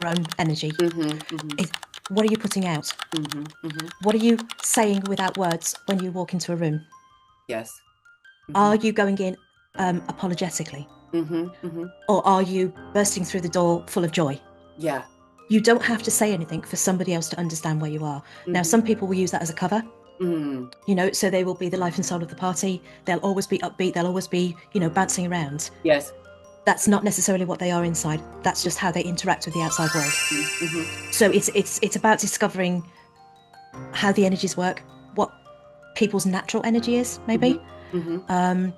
own energy. Mm-hmm. What are you putting out? Mm-hmm. Mm-hmm. What are you saying without words when you walk into a room? Yes. Mm-hmm. Are you going in apologetically? Mm-hmm. Mm-hmm. Or are you bursting through the door full of joy? Yeah. You don't have to say anything for somebody else to understand where you are. Now, Mm-hmm. some people will use that as a cover, Mm. so they will be the life and soul of the party. They'll always be upbeat. They'll always be, bouncing around. Yes. That's not necessarily what they are inside. That's just how they interact with the outside world. Mm-hmm. So it's about discovering how the energies work, what people's natural energy is, Mm-hmm. maybe. Mm-hmm.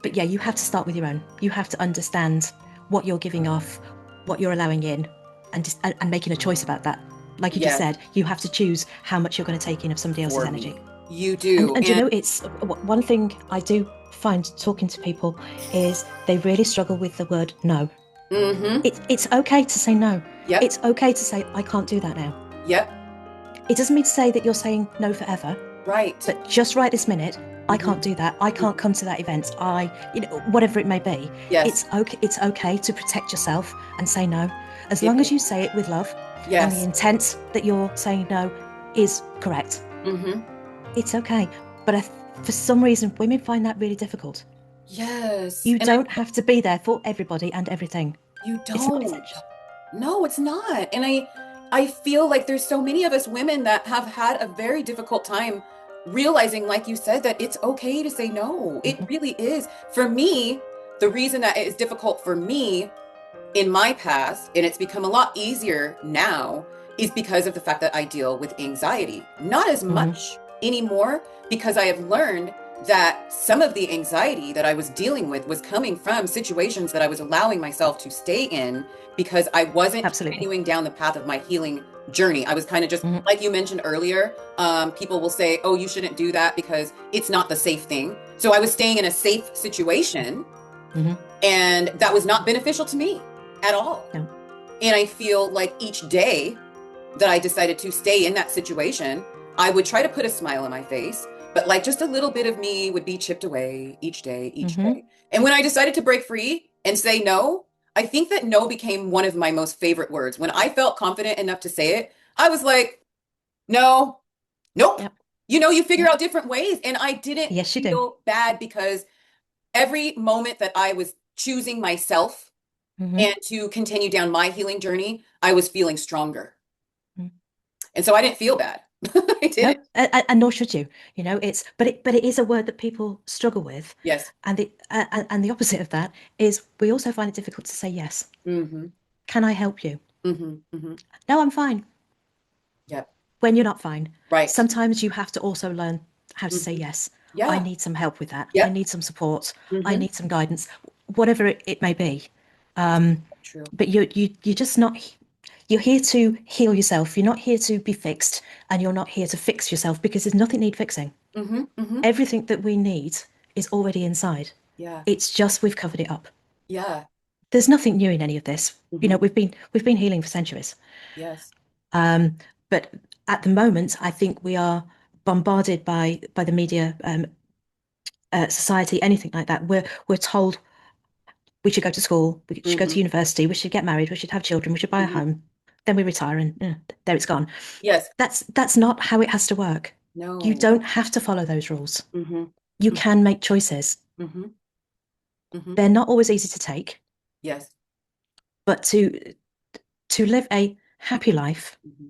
But yeah, you have to start with your own. You have to understand what you're giving off, what you're allowing in, and making a choice about that. Like you just Yes. said, you have to choose how much you're going to take in of somebody else's For energy. me. You And do. and And it's one thing I do find talking to people is they really struggle with the word no. mm-hmm. It's okay to say no. Yep. It's okay to say I can't do that now. Yep. It doesn't mean to say that you're saying no forever, Right. but just right this minute, I Mm-hmm. can't do that. I can't come to that event. Whatever it may be. Yes. It's okay to protect yourself and say no, as It long as is. you say it with love, and the Yes. intent that you're saying no is correct. Mm-hmm. It's okay. But for some reason, women find that really difficult. Yes. You And I don't have to be there for everybody and everything. you It's not don't. essential. No, it's not. And I feel like there's so many of us women that have had a very difficult time realizing, like you said, that it's okay to say no. It Mm-hmm. really is. For me, the reason that it is difficult for me in my past, and it's become a lot easier now, is because of the fact that I deal with anxiety. Not as Mm-hmm. much anymore, because I have learned that some of the anxiety that I was dealing with was coming from situations that I was allowing myself to stay in because I wasn't Absolutely. continuing down the path of my healing journey. I was kind of just, Mm-hmm. like you mentioned earlier, people will say, oh, you shouldn't do that because it's not the safe thing. So I was staying in a safe situation, Mm-hmm. and that was not beneficial to me at all. No. And I feel like each day that I decided to stay in that situation, I would try to put a smile on my face, but like just a little bit of me would be chipped away each day, each Mm-hmm. day. And when I decided to break free and say no, I think that no became one of my most favorite words. When I felt confident enough to say it, I was like, no, nope. Yep. You figure Yep. out different ways. And I didn't Yes, you do. feel bad because every moment that I was choosing myself Mm-hmm. and to continue down my healing journey, I was feeling stronger. Mm-hmm. And so I didn't feel bad. I didn't. No, and nor should you. But it is a word that people struggle with, Yes. and the opposite of that is we also find it difficult to say yes. Mm-hmm. Can I help you? Mm-hmm. Mm-hmm. No, I'm fine. Yep. When you're not fine, Right. sometimes you have to also learn how to say Mm-hmm. yes. I Yeah. need some help with that. I Yep. need some support. I Mm-hmm. need some guidance, whatever it may be. True. But you're just not. You're here to heal yourself. You're not here to be fixed, and you're not here to fix yourself because there's nothing need fixing. Mm-hmm. Mm-hmm. Everything that we need is already inside. Yeah. It's just we've covered it up. Yeah. There's nothing new in any of this. Mm-hmm. We've been healing for centuries. Yes. But at the moment, I think we are bombarded by the media, society, anything like that. We're told we should go to school, we should go Mm-hmm. to university, we should get married, we should have children, we should buy a Mm-hmm. home. Then we retire, and there it's gone. Yes. That's not how it has to work. You No. don't have to follow those rules. Mm-hmm. You can make choices. Mm-hmm. Mm-hmm. They're not always easy to take, Yes. but to live a happy life, Mm-hmm.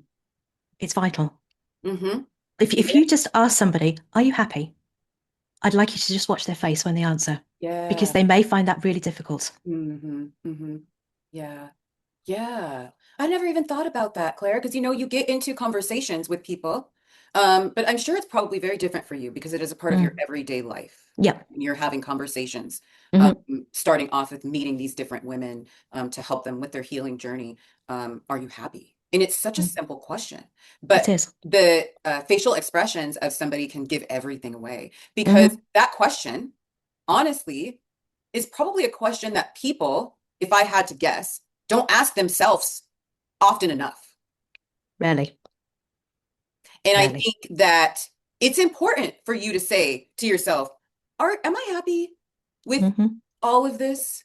it's vital. Mm-hmm. If Yeah. you just ask somebody, "Are you happy?" I'd like you to just watch their face when they answer, because Yeah. they may find that really difficult. Mm-hmm. Mm-hmm. Yeah. Yeah. I never even thought about that, Claire, because you get into conversations with people, but I'm sure it's probably very different for you because it is a part of your Mm. everyday life. Yep. You're having conversations, Hmm. starting off with meeting these different women, to help them with their healing journey. Are you happy? And it's such a Mm. simple question, It but is. the facial expressions of somebody can give everything away because Hmm. that question, honestly, is probably a question that people, if I had to guess, don't ask themselves often enough. Rarely. And I Rarely. think that it's important for you to say to yourself, am I happy with Hmm. all of this?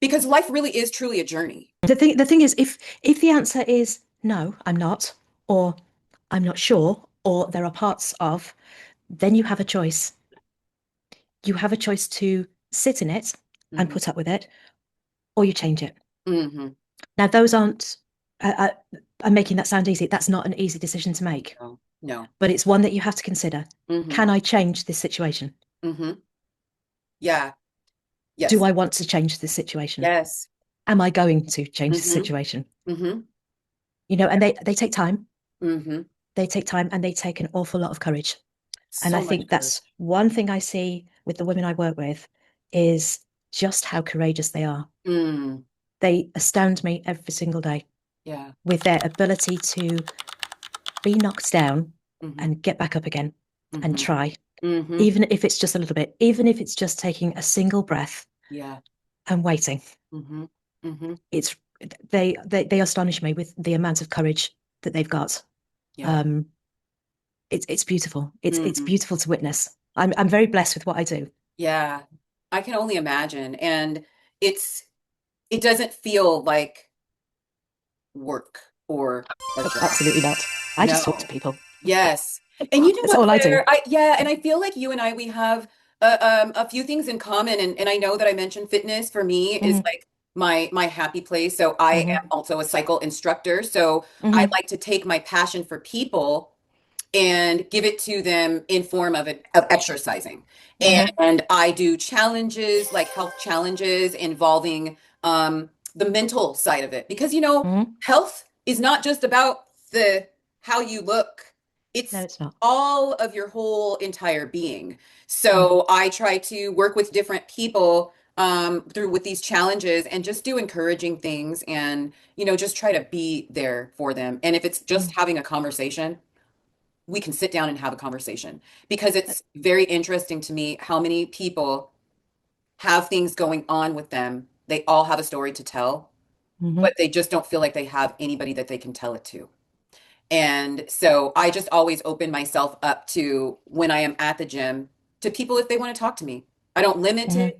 Because life really is truly a journey. The thing is, if the answer is no, I'm not, or I'm not sure, or there are parts of, then you have a choice. You have a choice to sit in it and Hmm. put up with it, or you change it. Hmm. Now, those aren't, I'm making that sound easy. That's not an easy decision to make, No, no. but it's one that you have to consider. Hmm. Can I change this situation? Hmm. Yeah. Do Yes. I want to change this situation? Yes. Am I going to change the Hmm. situation? Hmm. And they take time. Hmm. They take time and they take an awful lot of courage. And I So much think that's courage. one thing I see with the women I work with is just how courageous they are. Mm. They astound me every single day Yeah. with their ability to be knocked down Hmm. and get back up again and Hmm. try, Hmm. even if it's just a little bit, even if it's just taking a single breath Yeah. and waiting. Hmm. Hmm. It's they astonish me with the amount of courage that they've got. Yeah. Um, it's beautiful. It's Hmm. beautiful to witness. I'm very blessed with what I do. Yeah. I can only imagine. And it's it doesn't feel like work or a job. Absolutely not. I just talk to No. people. Yes. And you know That's what, all I do. Claire? Yeah, and I feel like you and I we have a few things in common, and I know that I mentioned fitness for me is Hmm. like my happy place. So I am Hmm. also a cycle instructor. So I Hmm. like to take my passion for people and give it to them in form of exercising. Hmm. And I do challenges like health challenges involving the mental side of it because Hmm. health is not just about the how you look. No, It's it's not. all of your whole entire being. Hmm. So I try to work with different people through with these challenges and just do encouraging things and just try to be there for them. And if it's just Hmm. having a conversation, we can sit down and have a conversation because it's very interesting to me how many people have things going on with them. They all have a story to tell, Hmm. but they just don't feel like they have anybody that they can tell it to. And so I just always open myself up to when I am at the gym to people if they want to talk to me. I don't limit it. Hmm.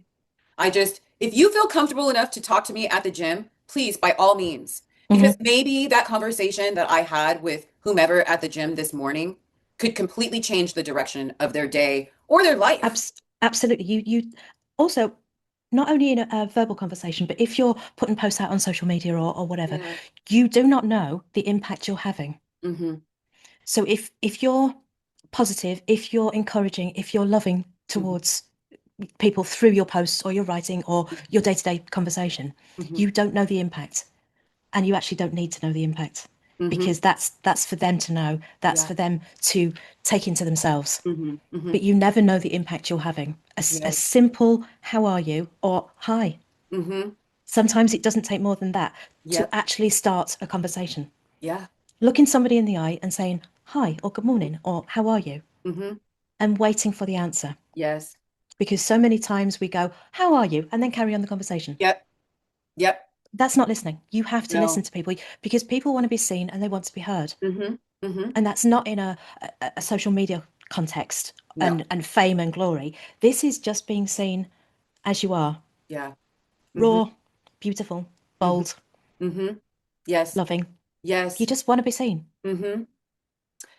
I just, if you feel comfortable enough to talk to me at the gym, please, by all means, because Hmm. maybe that conversation that I had with whomever at the gym this morning could completely change the direction of their day or their life. Absolutely. You also not only in a verbal conversation, but if you're putting posts out on social media or whatever, Yeah. you do not know the impact you're having. Mm-hmm. So if you're positive, if you're encouraging, if you're loving Mm-hmm. towards people through your posts or your writing or your day-to-day conversation, Mm-hmm. you don't know the impact. And you actually don't need to know the impact Mm-hmm. because that's for them to know. That's Yeah. for them to take into themselves. Mm-hmm. Mm-hmm. But you never know the impact you're having. A Yes. simple "How are you?" or "Hi." Mm-hmm. Sometimes it doesn't take more than that to Yep. actually start a conversation. Yeah. Looking somebody in the eye and saying "Hi" or "Good morning" or "How are you?" Mm-hmm. and waiting for the answer. Yes. Because so many times we go, "How are you?" and then carry on the conversation. Yep. Yep. That's not listening. You have to listen No. to people because people want to be seen and they want to be heard. Mm-hmm. Mm-hmm. And that's not in a social media context No. and fame and glory. This is just being seen as you are, Yeah. Mm-hmm. raw, beautiful, Mm-hmm. bold, Mm-hmm. Yes. loving. You Yes. just want to be seen. Mm-hmm.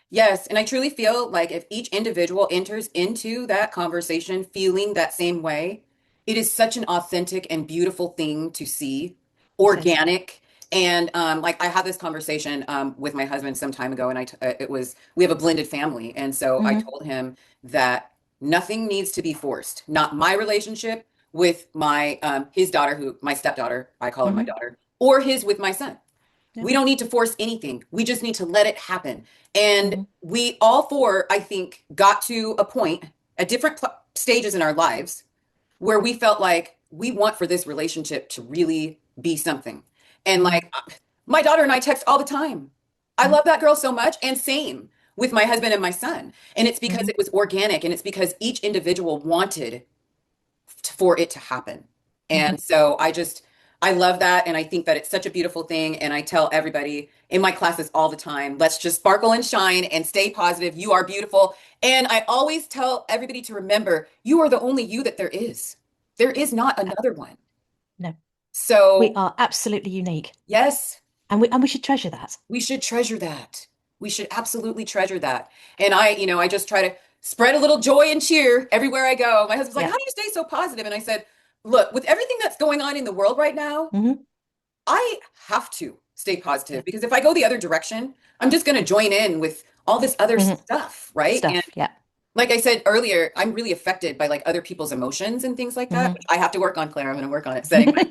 Yes, and I truly feel like if each individual enters into that conversation feeling that same way, it is such an authentic and beautiful thing to see, It is. organic. And like I had this conversation with my husband some time ago, and it was we have a blended family, and so I Hmm. told him that nothing needs to be forced. Not my relationship with my his daughter, who my stepdaughter, I call her my Hmm. daughter, or his with my son. Yeah. We don't need to force anything. We just need to let it happen. And Hmm. we all four, I think, got to a point at different stages in our lives where we felt like we want for this relationship to really be something. And Hmm. like my daughter and I text all the time. I Hmm. love that girl so much. And same with my husband and my son. And it's because Hmm. it was organic and it's because each individual wanted for it to happen. Hmm. And so I love that. And I think that it's such a beautiful thing. And I tell everybody in my classes all the time, let's just sparkle and shine and stay positive. You are beautiful. And I always tell everybody to remember you are the only you that there is. There is not Uh, another one. no. We So, are absolutely unique, yes, and we should treasure that. we should treasure that. We should absolutely treasure that. And I just try to spread a little joy and cheer everywhere I go. My husband's like, Yeah. "How do you stay so positive?" And I said, "Look, with everything that's going on in the world right now, Hmm. I have to stay Yeah. positive because if I go the other direction, I'm just going to join in with all this other Hmm. stuff, right?" And Stuff. Yeah. like I said earlier, I'm really affected by like other people's emotions and things like that, Hmm. which I have to work on, Claire. I'm going to work on it, setting my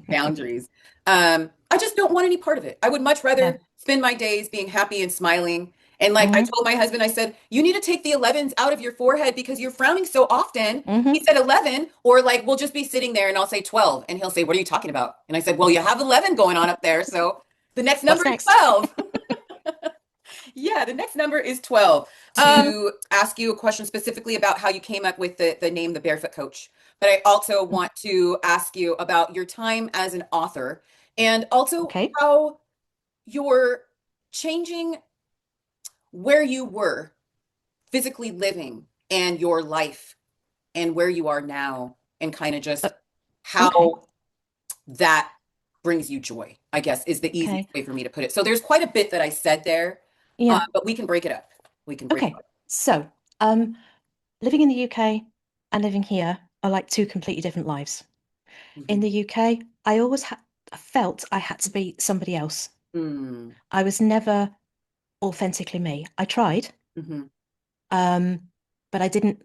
boundaries. I just don't want any part of it. I would much Yeah. rather spend my days being happy and smiling. And like I Hmm. told my husband, I said, you need to take the 11s out of your forehead because you're frowning so often. He Hmm. said 11, or like we'll just be sitting there and I'll say 12. And he'll say, what are you talking about? And I said, well, you have 11 going on up there. So the next number What's is next? 12. Yeah, the next number is 12. To ask you a question specifically about how you came up with the name The Barefoot Coach. But I also want to ask you about your time as an author and also Okay. how you're changing where you were physically living and your life and where you are now and kind of Uh, just okay. how that brings you joy, I guess, is the easiest Okay. way for me to put it. So there's quite a bit that I said there, Yeah. but we can break it up. We can break it Okay. up. So, um, living in the UK and living here are like two completely different lives. In Mhm. the UK, I always felt I had to be somebody else. Mm, I was never authentically me. I tried, mhm. um, but I didn't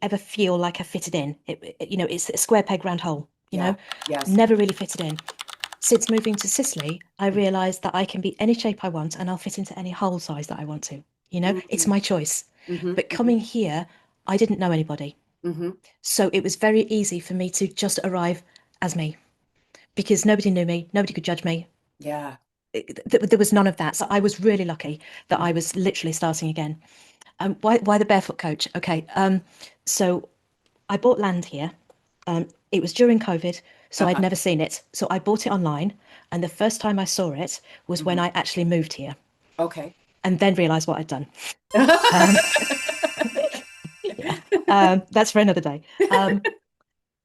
ever feel like I fitted in. It's a square peg round hole, Yeah. Yes. never really fitted in. Since moving to Sicily, I realized that I can be any shape I want and I'll fit into any hole size that I want to. It's Mm-hmm. my choice. But Mm-hmm. coming here, I didn't know anybody. Mm-hmm. So it was very easy for me to just arrive as me because nobody knew me, nobody could judge me. Yeah. There was none of that. So I was really lucky that I Mhm. was literally starting again. Why the Barefoot Coach? Okay. So I bought land here. It was during COVID, so I'd Uh-huh. never seen it. So I bought it online, and the first time I saw it was when Hmm. I actually moved here, Okay. and then realized what I'd done. Um, yeah, that's for another day.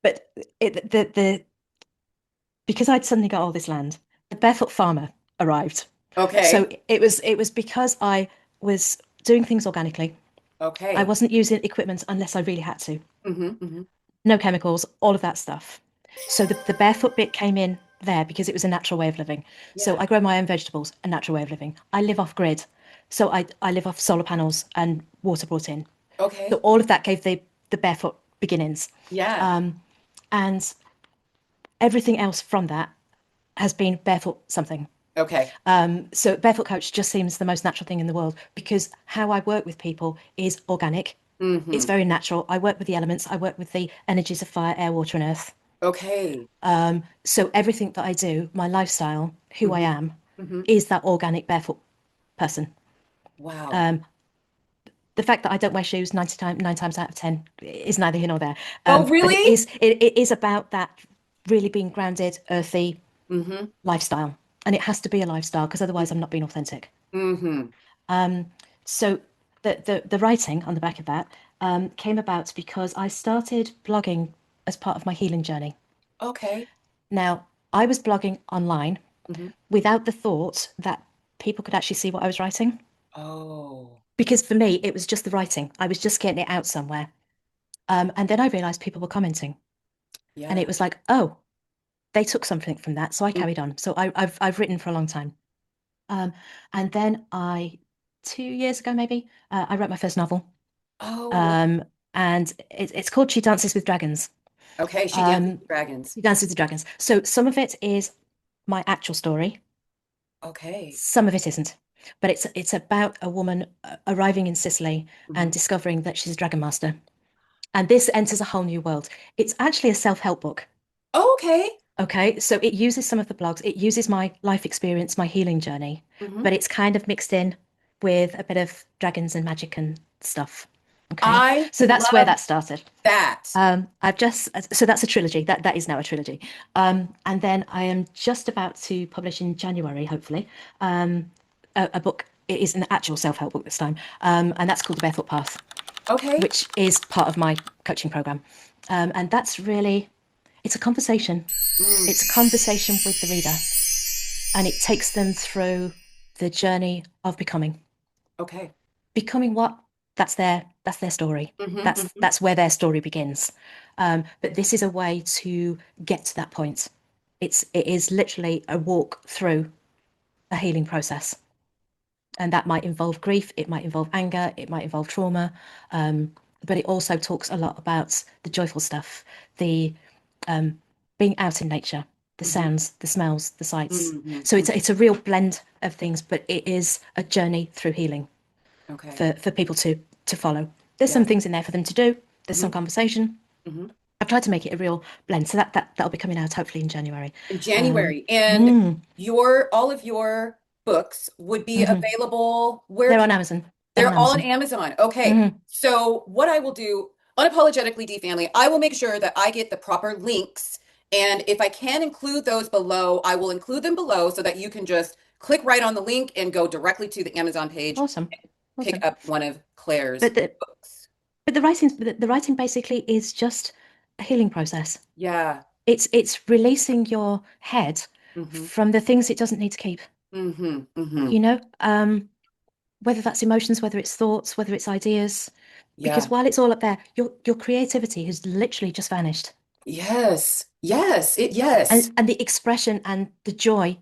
But the because I'd suddenly got all this land, the barefoot farmer arrived. So Okay. it was because I was doing things organically. I Okay. wasn't using equipment unless I really had to. Mm-hmm. Mm-hmm. No chemicals, all of that stuff. So the barefoot bit came in there because it was a natural way of living. So Yeah. I grow my own vegetables, a natural way of living. I live off grid. So I live off solar panels and water brought in. So Okay. all of that gave the barefoot beginnings. Yeah. And everything else from that has been barefoot something. Okay. So Barefoot Coach just seems the most natural thing in the world because how I work with people is organic. It's Mm-hmm. very natural. I work with the elements. I work with the energies of fire, air, water, and earth. Okay. So everything that I do, my lifestyle, who I Mm-hmm. am, Mm-hmm. is that organic barefoot person. Wow. The fact that I don't wear shoes 99 times out of 10 is neither here nor there. Oh, But really? it is about that really being grounded, earthy Mm-hmm. lifestyle. And it has to be a lifestyle because otherwise I'm not being authentic. Mm-hmm. So the writing on the back of that came about because I started blogging as part of my healing journey. Okay. Now, I was blogging online Mm-hmm. without the thought that people could actually see what I was writing. Oh, Because for me, it was just the writing. I was just getting it out somewhere. And then I realized people were commenting. And yeah. it was like, oh, they took something from that. So I Mm. carried on. So I've written for a long time. Um, and then 2 years ago, maybe, I wrote my first novel. Oh, Um, and it's called She Dances with Dragons. okay. She dances Um, with dragons. She Dances with Dragons. So some of it is my actual story. Okay. Some of it isn't, but it's about a woman arriving in Sicily and Mm-hmm. discovering that she's a dragon master. And this enters a whole new world. It's actually a self-help book. Okay. Okay, so it uses some of the blogs, it uses my life experience, my healing journey, Mm-hmm. but it's kind of mixed in with a bit of dragons and magic and stuff. Okay, I so that's where love that started. that. I've just so that's a trilogy. That is now a trilogy. And then I am just about to publish in January, hopefully, a book. It is an actual self-help book this time, and that's called The Barefoot Path, Okay. which is part of my coaching program. And that's really It's a conversation. Mm, It's a conversation with the reader, and it takes them through the journey of becoming. okay. Becoming what? That's their story. Hmm. That's where their story begins. But this is a way to get to that point. It is literally a walk through a healing process. And that might involve grief, it might involve anger, it might involve trauma. But it also talks a lot about the joyful stuff, the being out in nature, the Hmm. sounds, the smells, the sights. Hmm. So it's a real blend of things, but it is a journey through healing Okay. for people to follow. There's some Yeah. things in there for them to do. There's some Hmm. conversation. Hmm. I've tried to make it a real blend, so that'll be coming out hopefully in January. In Um, January. And mm, your all of your books would be mhm. available where They're can on Amazon. They're on they're all on Amazon. Amazon. Okay. Hmm. So what I will do, unapologetically D family, I will make sure that I get the proper links. And if I can include those below, I will include them below so that you can just click right on the link and go directly to the Amazon page, Awesome, pick awesome. up one of Claire's But the books. but the writing basically is just a healing process. Yeah. It's releasing your head Mm-hmm. from the things it doesn't need to keep. Mm-hmm. Mm-hmm. You know, whether that's emotions, whether it's thoughts, whether it's ideas, because Yeah. while it's all up there, your creativity has literally just vanished. Yes. Yes. Yes. And the expression and the joy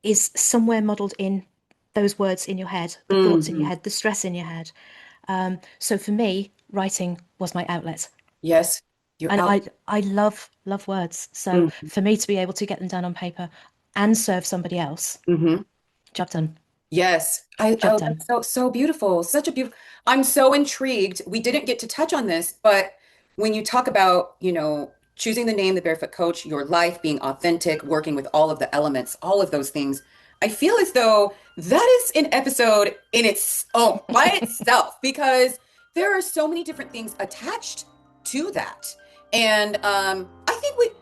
is somewhere modeled in those words in your head, the thoughts in your Mm-hmm. head, the stress in your head. So for me, writing was my outlet. Yes. You're And out. I love words. So Mm-hmm. for me to be able to get them down on paper and serve somebody else, Mm-hmm. job done, Yes. job That's done. so beautiful. Such a beautiful. I'm so intrigued. We didn't get to touch on this, but when you talk about, choosing the name, the Barefoot Coach, your life being authentic, working with all of the elements, all of those things, I feel as though that is an episode in its own by itself because there are so many different things attached to that. And I think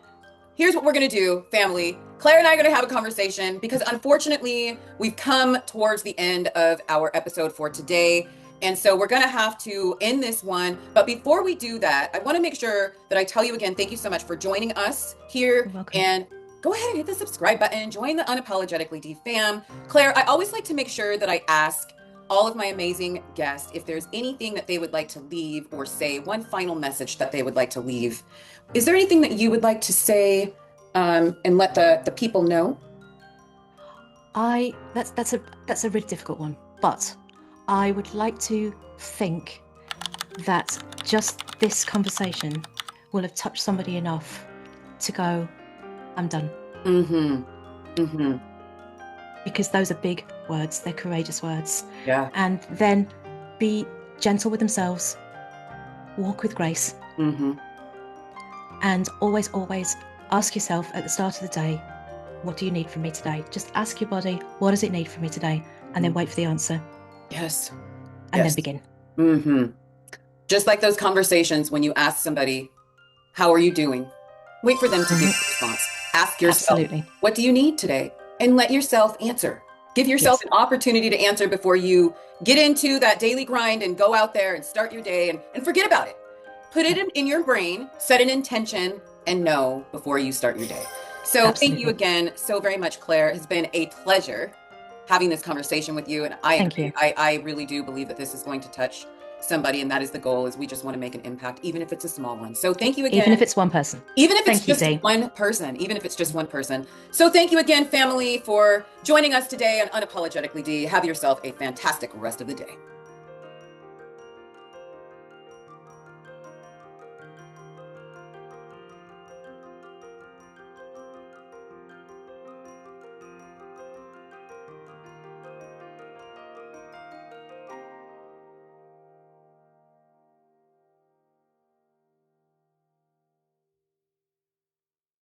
here's what we're going to do, family. Claire and I are going to have a conversation because unfortunately, we've come towards the end of our episode for today. And so we're going to have to end this one. But before we do that, I want to make sure that I tell you again, thank you so much for joining us here. You're welcome. And go ahead and hit the subscribe button. Join the Unapologetically D fam. Claire, I always like to make sure that I ask all of my amazing guests if there's anything that they would like to leave or say, one final message that they would like to leave. Is there anything that you would like to say and let the people know? I that's a really difficult one, but I would like to think that just this conversation will have touched somebody enough to go, I'm done. Mm-hmm. Mm-hmm. Because those are big words, they're courageous words. Yeah. And then be gentle with themselves, walk with grace, Mm-hmm. and always ask yourself at the start of the day, what do you need from me today? Just ask your body, what does it need from me today? And then wait for the answer Yes. and then Yes. begin. Mm-hmm. Just like those conversations when you ask somebody, how are you doing? Wait for them to give Mhm. a response. Ask yourself, Absolutely. what do you need today? And let yourself answer. Give yourself Yes. an opportunity to answer before you get into that daily grind and go out there and start your day and forget about it. Put it Yeah, in your brain, set an intention, and know before you start your day. So thank you absolutely. again so very much, Claire. It has been a pleasure having this conversation with you. And I Thank agree. you. I really do believe that this is going to touch somebody, and that is the goal, is we just want to make an impact, even if it's a small one. So thank you Even if again. it's one person. Even if it's Thank you, just Dee. one person, even if it's just one person. So thank you again, family, for joining us today on Unapologetically D. Have yourself a fantastic rest of the day.